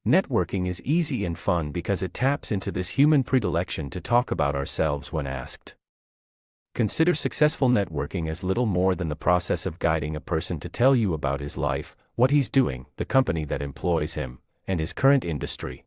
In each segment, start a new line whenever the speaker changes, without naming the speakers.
Networking is easy and fun because it taps into this human predilection to talk about ourselves when asked. Consider successful networking as little more than the process of guiding a person to tell you about his life, what he's doing, the company that employs him, and his current industry.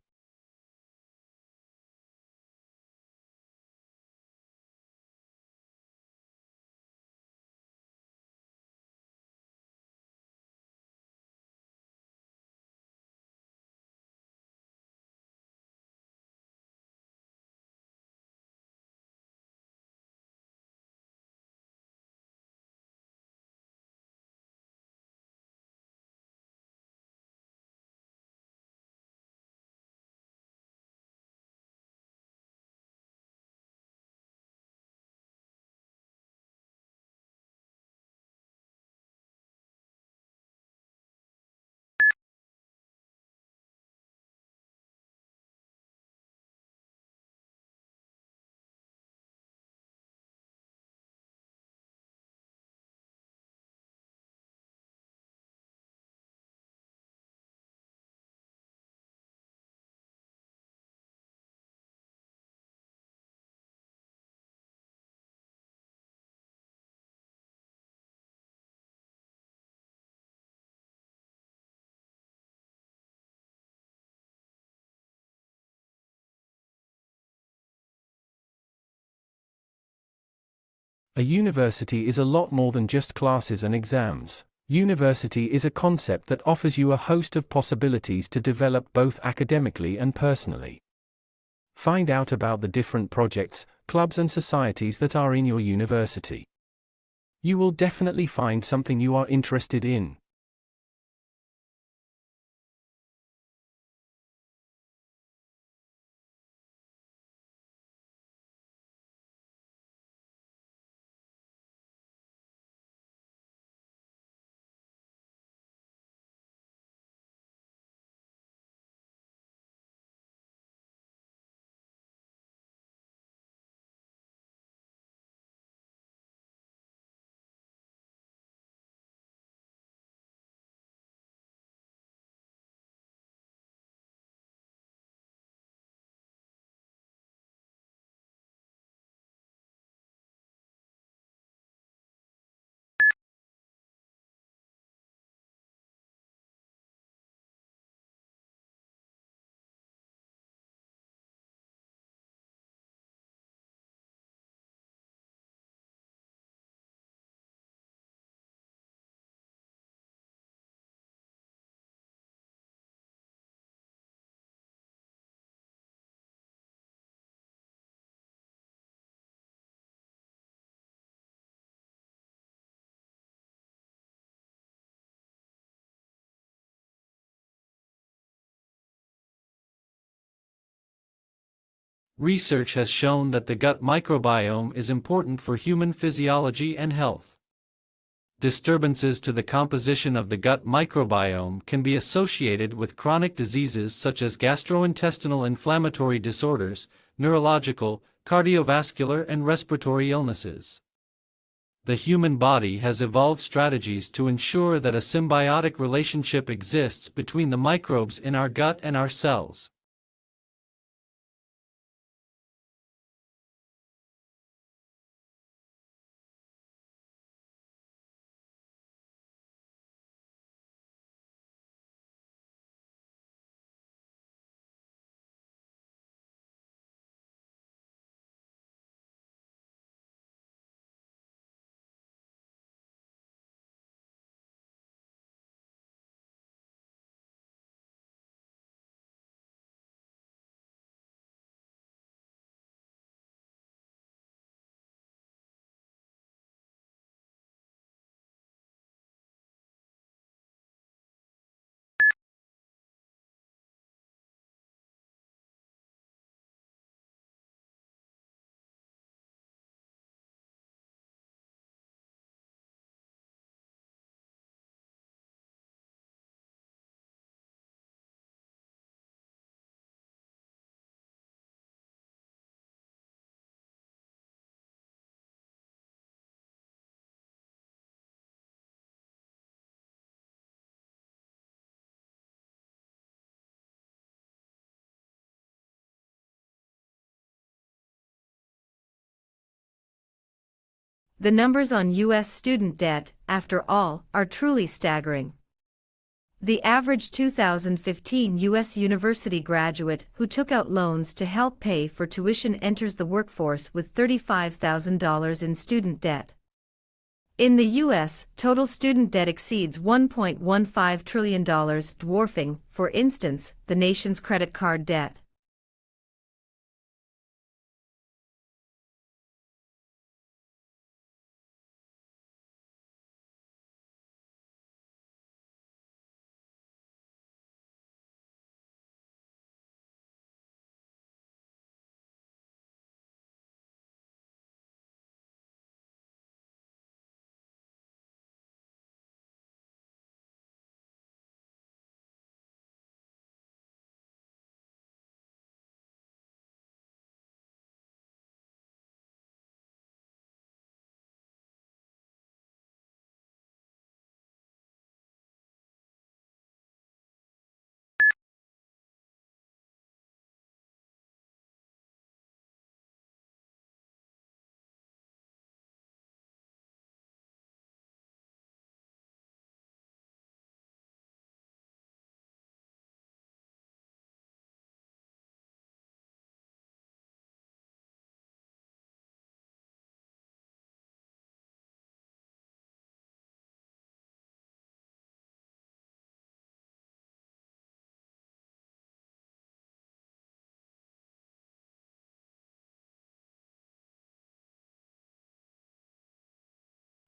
A university is a lot more than just classes and exams. University is a concept that offers you a host of possibilities to develop both academically and personally. Find out about the different projects, clubs and societies that are in your university. You will definitely find something you are interested in.
Research has shown that the gut microbiome is important for human physiology and health. Disturbances to the composition of the gut microbiome can be associated with chronic diseases such as gastrointestinal inflammatory disorders, neurological, cardiovascular, and respiratory illnesses. The human body has evolved strategies to ensure that a symbiotic relationship exists between the microbes in our gut and our cells.
The numbers on U.S. student debt, after all, are truly staggering. The average 2015 U.S. university graduate who took out loans to help pay for tuition enters the workforce with $35,000 in student debt. In the U.S., total student debt exceeds $1.15 trillion, dwarfing, for instance, the nation's credit card debt.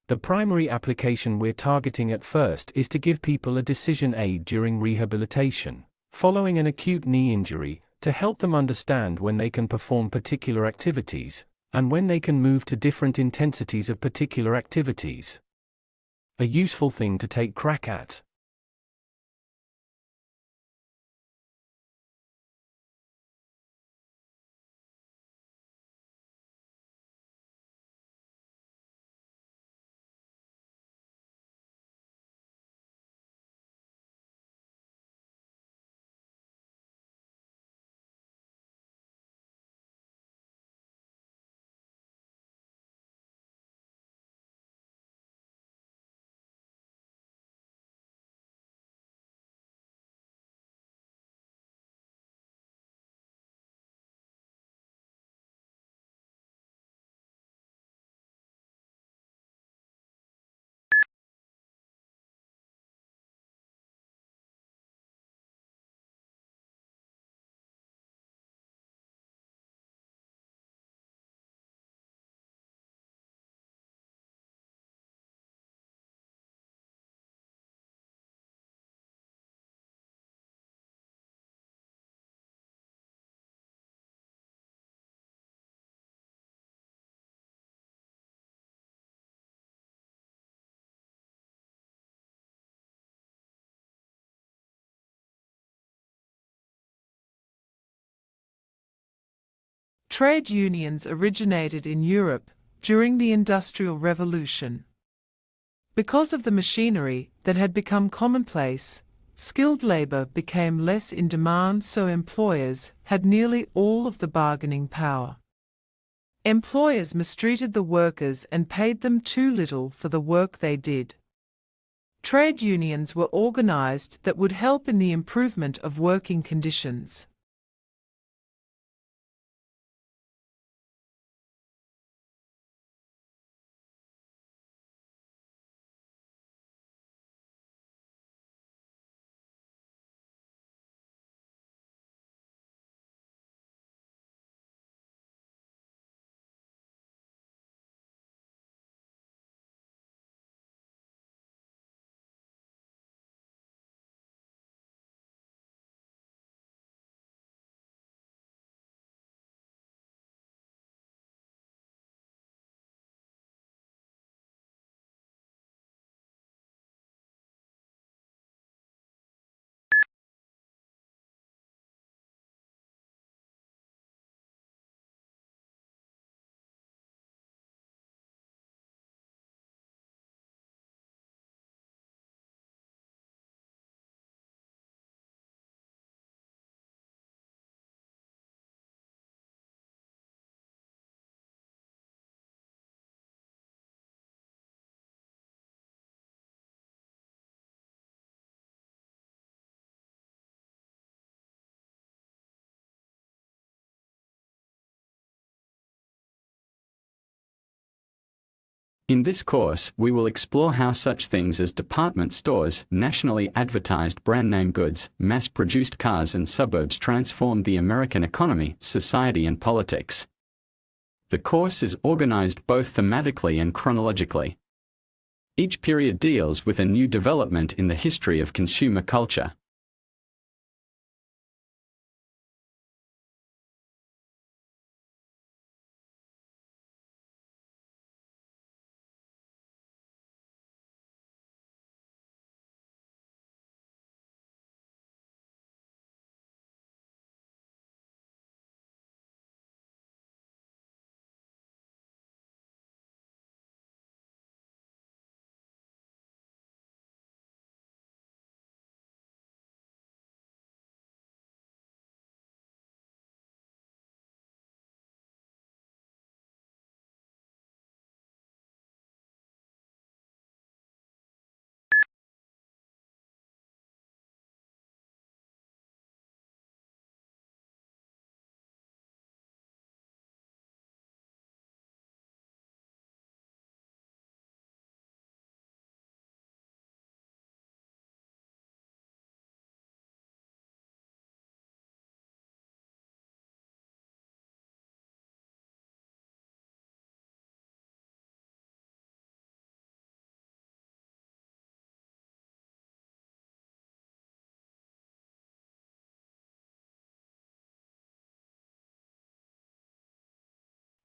The primary application we're targeting at first is to give people a decision aid during rehabilitation, following an acute knee injury, to help them understand when they can perform particular activities, and when they can move to different intensities of particular activities. A useful thing to take crack at.
Trade unions originated in Europe during the Industrial Revolution. Because of the machinery that had become commonplace, skilled labor became less in demand, so employers had nearly all of the bargaining power. Employers mistreated the workers and paid them too little for the work they did. Trade unions were organized that would help in the improvement of working conditions.
In this course, we will explore how such things as department stores, nationally advertised brand-name goods, mass-produced cars and suburbs transformed the American economy, society and politics. The course is organized both thematically and chronologically. Each period deals with a new development in the history of consumer culture.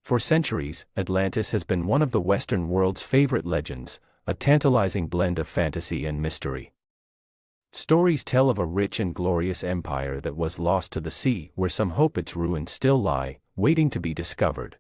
For centuries, Atlantis has been one of the Western world's favorite legends, a tantalizing blend of fantasy and mystery. Stories tell of a rich and glorious empire that was lost to the sea, where some hope its ruins still lie, waiting to be discovered.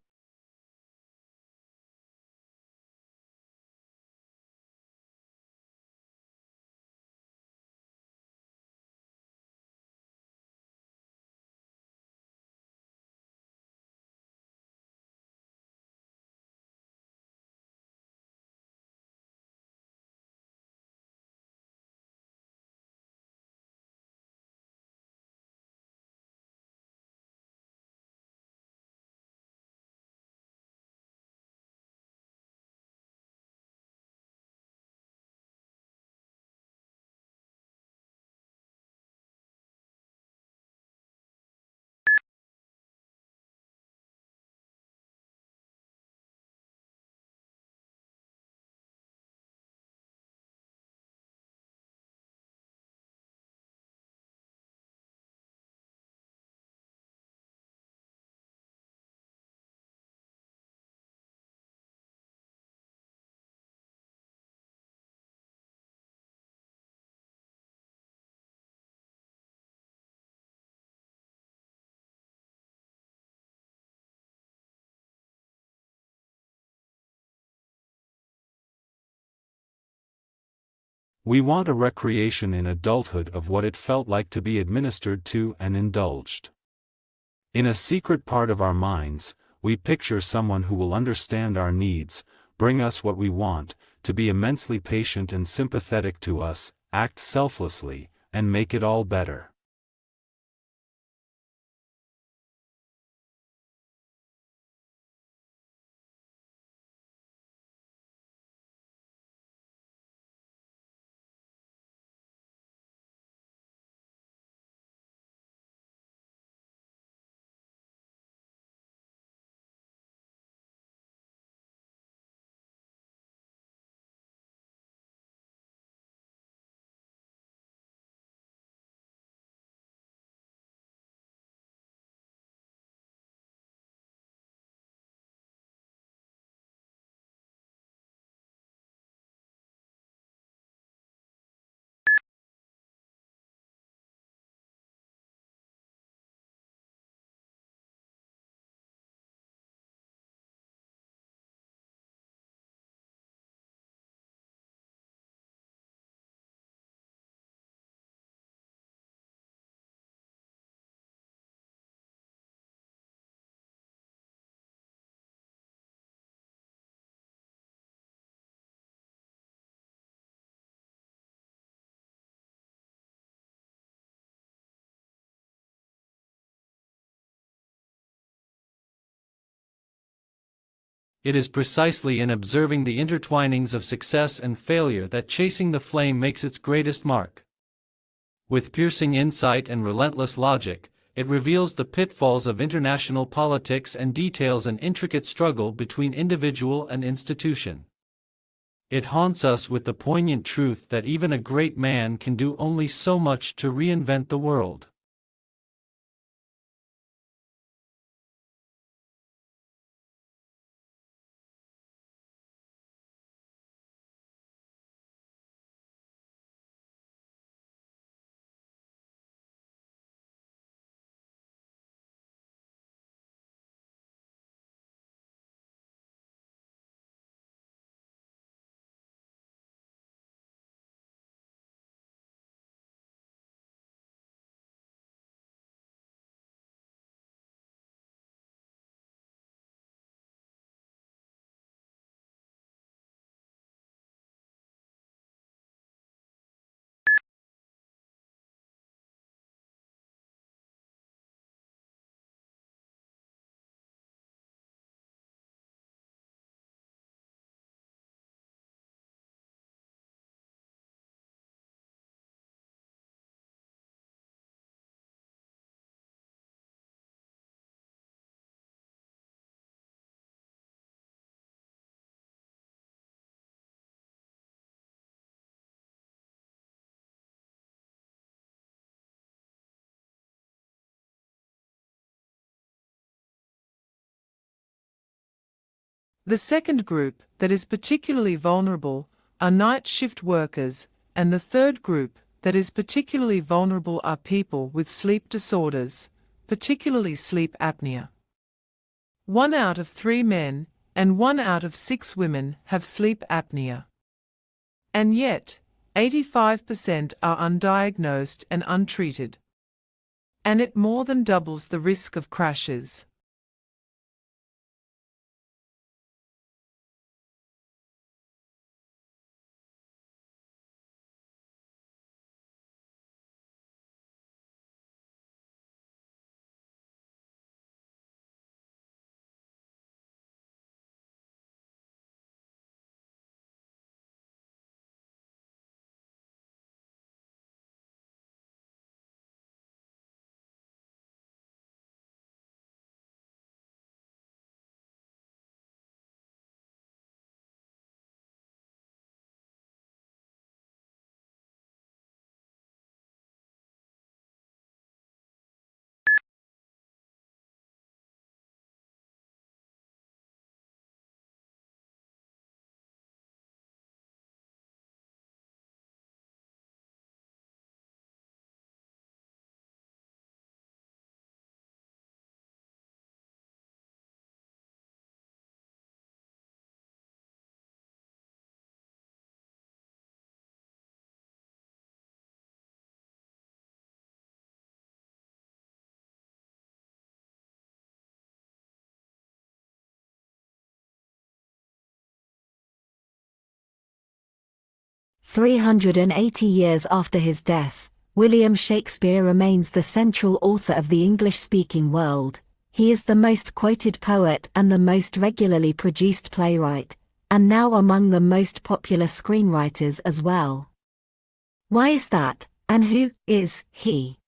We want a recreation in adulthood of what it felt like to be administered to and indulged. In a secret part of our minds, we picture someone who will understand our needs, bring us what we want, to be immensely patient and sympathetic to us, act selflessly, and make it all better.
it is precisely in observing the intertwinings of success and failure that Chasing the Flame makes its greatest mark. With piercing insight and relentless logic, it reveals the pitfalls of international politics and details an intricate struggle between individual and institution. It haunts us with the poignant truth that even a great man can do only so much to reinvent the world.
The second group that is particularly vulnerable are night shift workers, and the third group that is particularly vulnerable are people with sleep disorders, particularly sleep apnea. 1 out of 3 men and 1 out of 6 women have sleep apnea. And yet, 85% are undiagnosed and untreated. And it more than doubles the risk of crashes.
"380 years after his death, William Shakespeare remains the central author of the English-speaking world. He is the most quoted poet and the most regularly produced playwright, and now among the most popular screenwriters as well. Why is that, and who is he?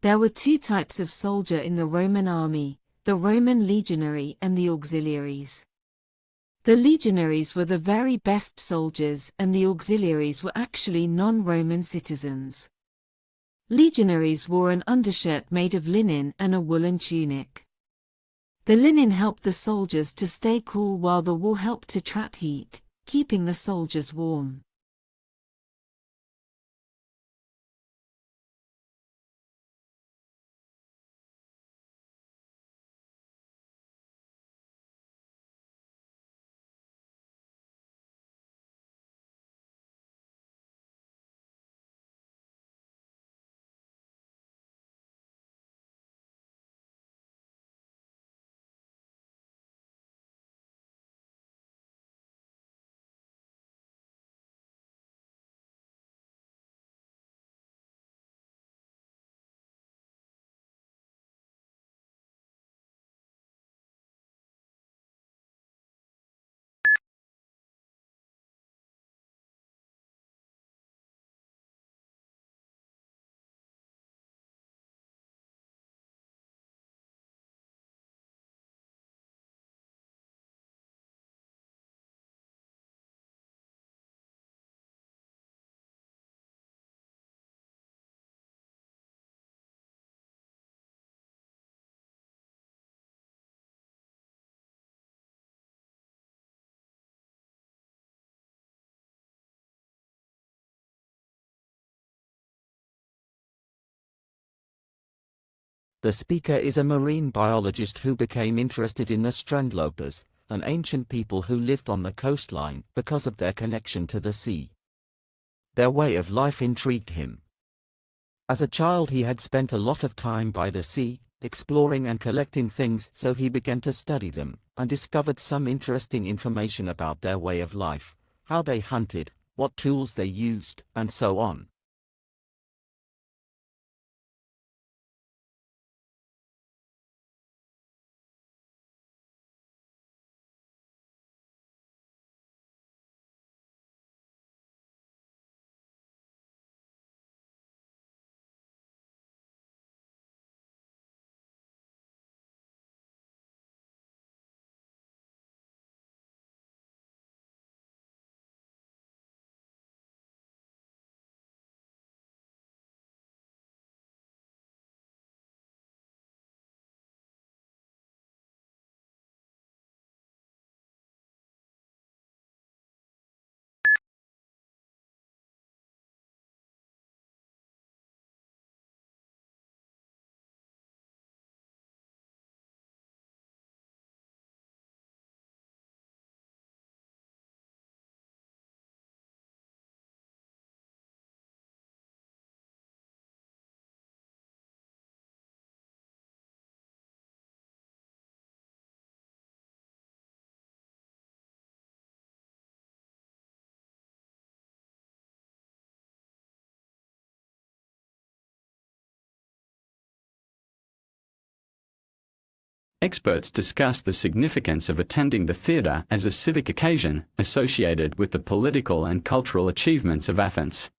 There were two types of soldier in the Roman army, the Roman legionary and the auxiliaries. The legionaries were the very best soldiers and the auxiliaries were actually non-Roman citizens. Legionaries wore an undershirt made of linen and a woolen tunic. The linen helped the soldiers to stay cool while the wool helped to trap heat, keeping the soldiers warm.
The speaker is a marine biologist who became interested in the strandlopers, an ancient people who lived on the coastline because of their connection to the sea. Their way of life intrigued him. As a child he had spent a lot of time by the sea, exploring and collecting things, so he began to study them, and discovered some interesting information about their way of life, how they hunted, what tools they used, and so on.
Experts discuss the significance of attending the theatre as a civic occasion associated with the political and cultural achievements of Athens.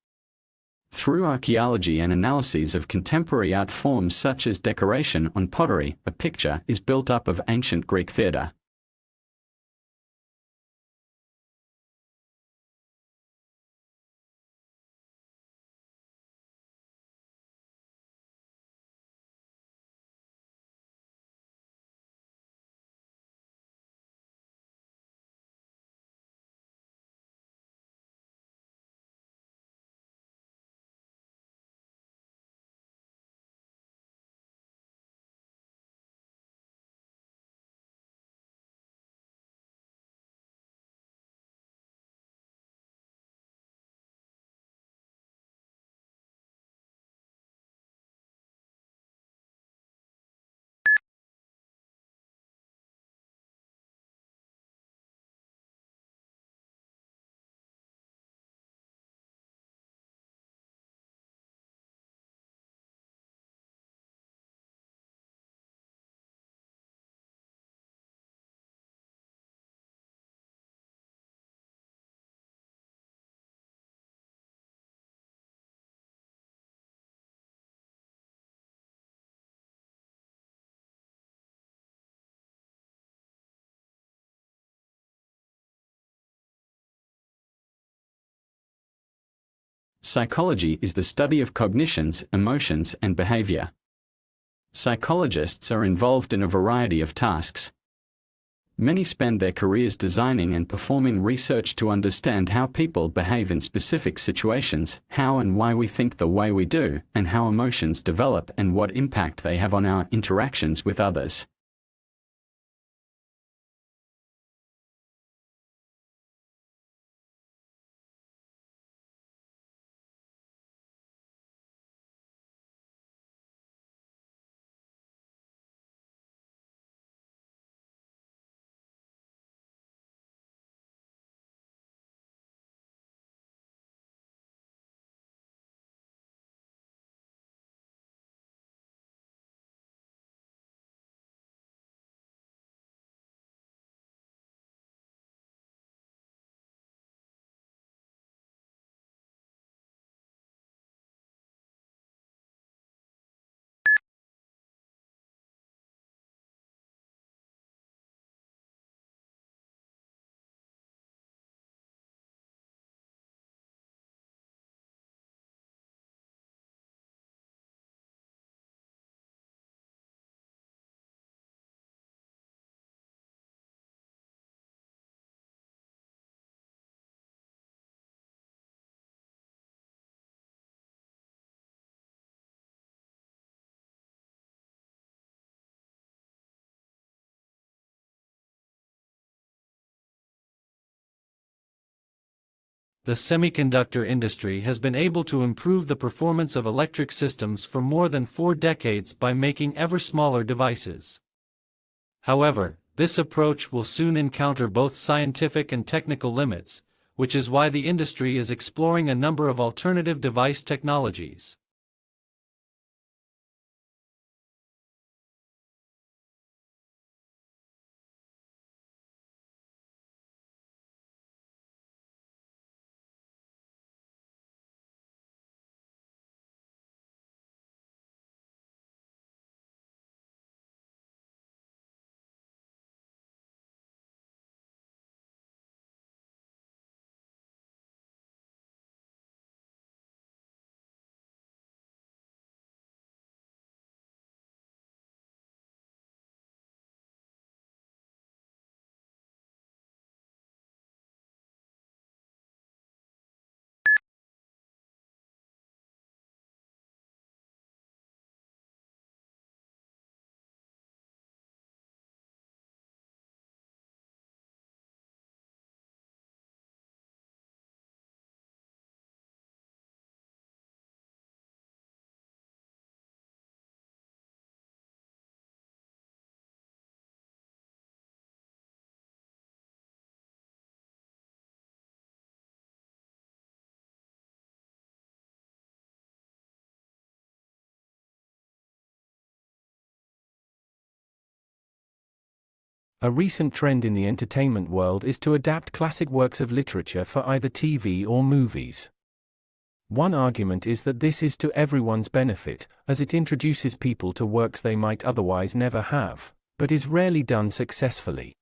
Through archaeology and analyses of contemporary art forms such as decoration on pottery, a picture is built up of ancient Greek theatre. Psychology is the study of cognitions, emotions, and behavior. Psychologists are involved in a variety of tasks. Many spend their careers designing and performing research to understand how people behave in specific situations, how and why we think the way we do, and how emotions develop and what impact they have on our interactions with others.
The semiconductor industry has been able to improve the performance of electric systems for more than 4 decades by making ever smaller devices. However, this approach will soon encounter both scientific and technical limits, which is why the industry is exploring a number of alternative device technologies.
A recent trend in the entertainment world is to adapt classic works of literature for either TV or movies. One argument is that this is to everyone's benefit, as it introduces people to works they might otherwise never have, but is rarely done successfully.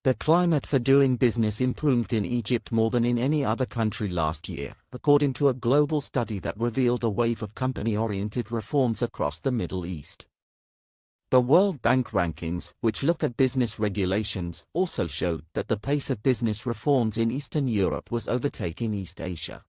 The climate for doing business improved in Egypt more than in any other country last year, according to a global study that revealed a wave of company-oriented reforms across the Middle East. The World Bank rankings, which look at business regulations, also showed that the pace of business reforms in Eastern Europe was overtaking East Asia.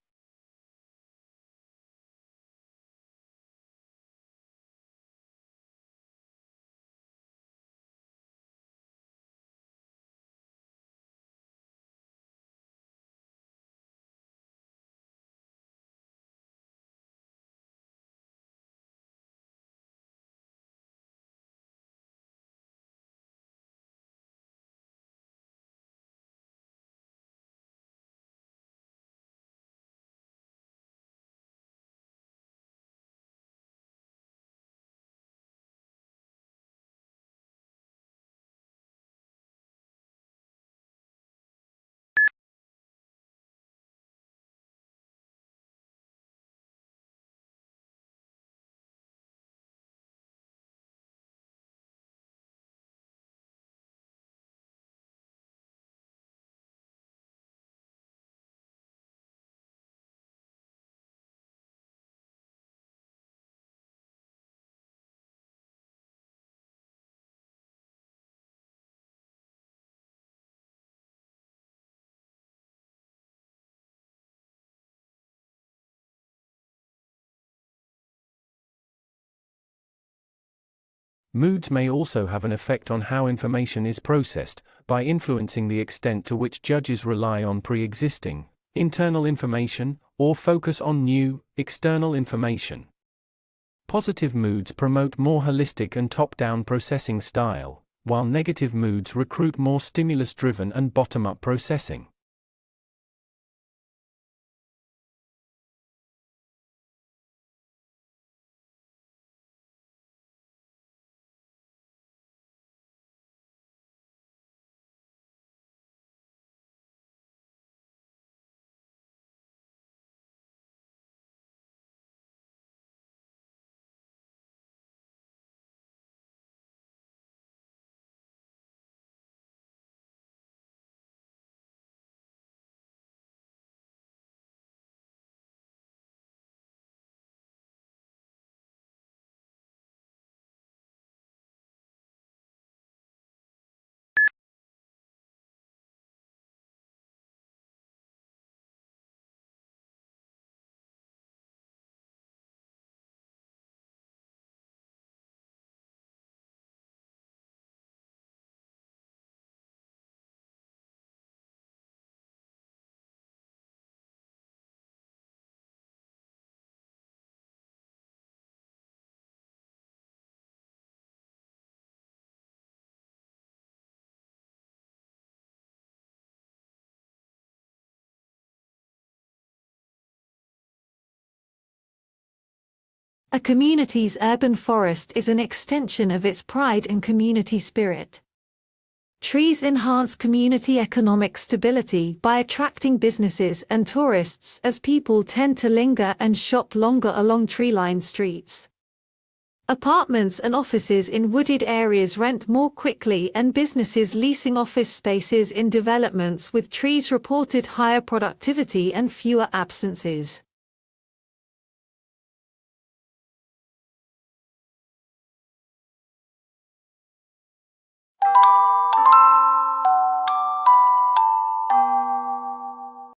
Moods may also have an effect on how information is processed, by influencing the extent to which judges rely on pre-existing, internal information, or focus on new, external information. Positive moods promote more holistic and top-down processing style, while negative moods recruit more stimulus-driven and bottom-up processing.
A community's urban forest is an extension of its pride and community spirit. Trees enhance community economic stability by attracting businesses and tourists as people tend to linger and shop longer along tree-lined streets. Apartments and offices in wooded areas rent more quickly, and businesses leasing office spaces in developments with trees reported higher productivity and fewer absences.